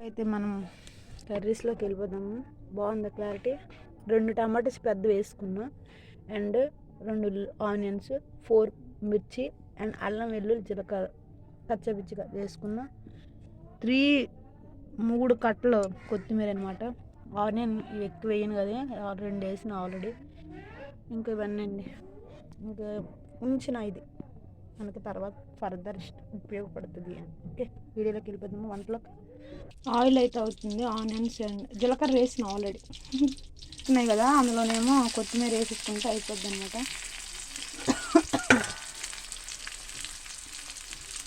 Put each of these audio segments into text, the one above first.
అయితే మనం కర్రీస్లోకి వెళ్ళిపోదాము. బాగుంది క్లారిటీ. 2 టమాటాస్ పెద్ద వేసుకున్నా, అండ్ 2 ఆనియన్స్, 4 మిర్చి, అండ్ అల్లం వెల్లుల్లి జీలకర్ర పచ్చపిచ్చిగా వేసుకున్నా. 3 కట్టలు కొత్తిమీర అనమాట. ఆనియన్ ఇవి ఎక్కువ వేయను కదా, 2 వేసిన ఆల్రెడీ. ఇంకా ఇవన్నీ అండి, ఇంకా ఉంచిన ఇది మనకి తర్వాత ఫర్దర్ ఉపయోగపడుతుంది. ఓకే, వీడియోలోకి వెళ్ళిపోతాము. వంటలోకి ఆయిల్ అయితే అవుతుంది. ఆనియన్స్ అండ్ జీలకర్ర వేసిన ఆల్రెడీ ఉన్నాయి కదా, అందులోనేమో కొత్తిమీర వేసుకుంటే అయిపోద్ది అనమాట.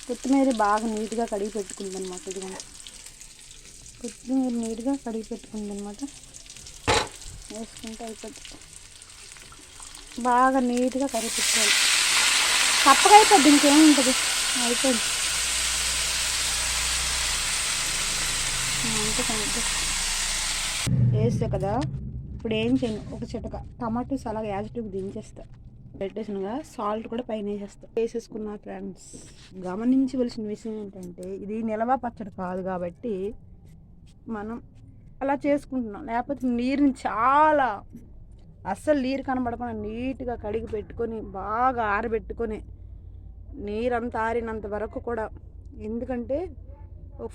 కొత్తిమీర బాగా నీట్గా కడిగి పెట్టుకుంది అనమాట. ఇదిగోండి, కొత్తిమీర నీట్గా కడిగి పెట్టుకుంది అనమాట. వేసుకుంటే అయిపోద్ది. బాగా నీట్గా కడిగి పెట్టుకోవాలి. తప్పగా అయిపోద్ది, ఇంకేముంటుంది, అయిపోద్ది. వేస్తా కదా, ఇప్పుడు ఏం చేయను, ఒక చిటక టమాటోస్ అలాగే యాజిటివ్ దించేస్తా. పెట్టేసినగా సాల్ట్ కూడా పైన వేసేసుకున్నా. ఫ్రెండ్స్, గమనించవలసిన విషయం ఏంటంటే ఇది నిలవ పచ్చడి కాదు కాబట్టి మనం అలా చేసుకుంటున్నాం. లేకపోతే నీరుని చాలా అస్సలు నీరు కనబడకుండా నీట్గా కడిగి పెట్టుకొని బాగా ఆరబెట్టుకొని నీరంతా ఆరినంత వరకు కూడా, ఎందుకంటే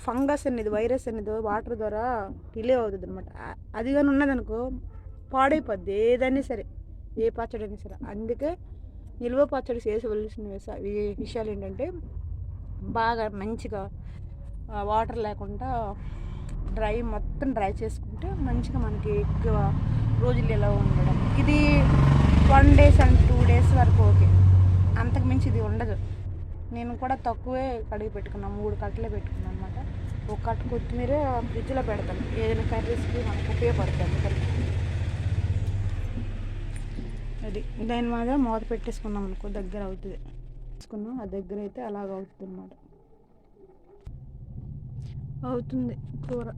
ఫంగస్ అనేది, వైరస్ అనేది వాటర్ ద్వారా డిలే అవుతుంది అనమాట. అది కానీ ఉన్నదనుకో పాడైపోద్ది ఏదైనా సరే, ఏ పచ్చడి అయినా సరే. అందుకే నిల్వ పచ్చడి చేసవలసిన విషయాలు ఏంటంటే బాగా మంచిగా వాటర్ లేకుండా మొత్తం డ్రై చేసుకుంటే మంచిగా మనకి ఎక్కువ రోజులు ఎలా ఉండడం. ఇది 1 days and 2 days వరకు ఓకే, అంతకు మించి ఇది ఉండదు. నేను కూడా తక్కువే కడిగి పెట్టుకున్నాను, 3 కట్టలే పెట్టుకున్నాను అనమాట. 1 కట్ట కొత్తిమీర ఫ్రిడ్జ్లో పెడతాను, ఏదైనా కర్రీస్కి మనకు ఉపయోగపడుతుంది. అది దాని మీద మూత పెట్టేసుకున్నాం అనుకో దగ్గర అవుతుంది. వేసుకున్నాం, ఆ దగ్గర అయితే అలాగ అవుతుంది అనమాట. అవుతుంది కూర.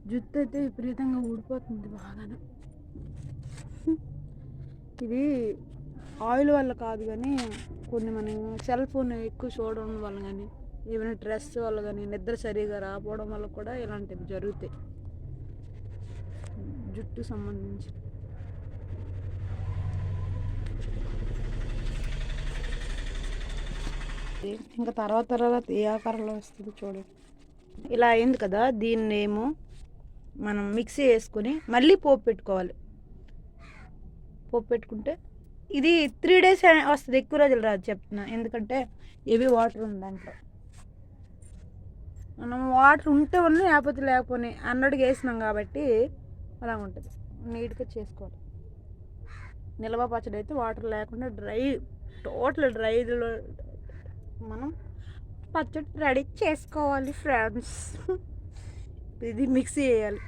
జుట్టు అయితే విపరీతంగా ఊడిపోతుంది బాగానే. ఇది ఆయిల్ వల్ల కాదు కానీ, కొన్ని మనం సెల్ ఫోన్ ఎక్కువ చూడడం వల్ల కానీ, ఏమైనా స్ట్రెస్ వల్ల కానీ, నిద్ర సరిగా రాకపోవడం వల్ల కూడా ఇలాంటివి జరుగుతాయి జుట్టు సంబంధించి. ఇంకా తర్వాత ఏ ఆకారంలో వస్తుంది చూడండి. ఇలా అయింది కదా, దీన్ని ఏమో మనం మిక్సీ వేసుకొని మళ్ళీ పోపు పెట్టుకోవాలి. పోపు పెట్టుకుంటే ఇది 3 days వస్తుంది, ఎక్కువ రోజులు రాదు చెప్తున్నా. ఎందుకంటే ఏవి వాటర్ ఉంది దాంట్లో. మనం వాటర్ ఉంటే ఉన్నాయి, లేకపోతే లేకపోతే అన్నట్టుగా వేసినాం కాబట్టి అలా ఉంటుంది. నీట్గా చేసుకోవాలి. నిల్వ పచ్చడి అయితే వాటర్ లేకుండా టోటల్ డ్రైలో మనం పచ్చడి రెడీ చేసుకోవాలి ఫ్రెండ్స్. ఇది మిక్సీ చేయాలి.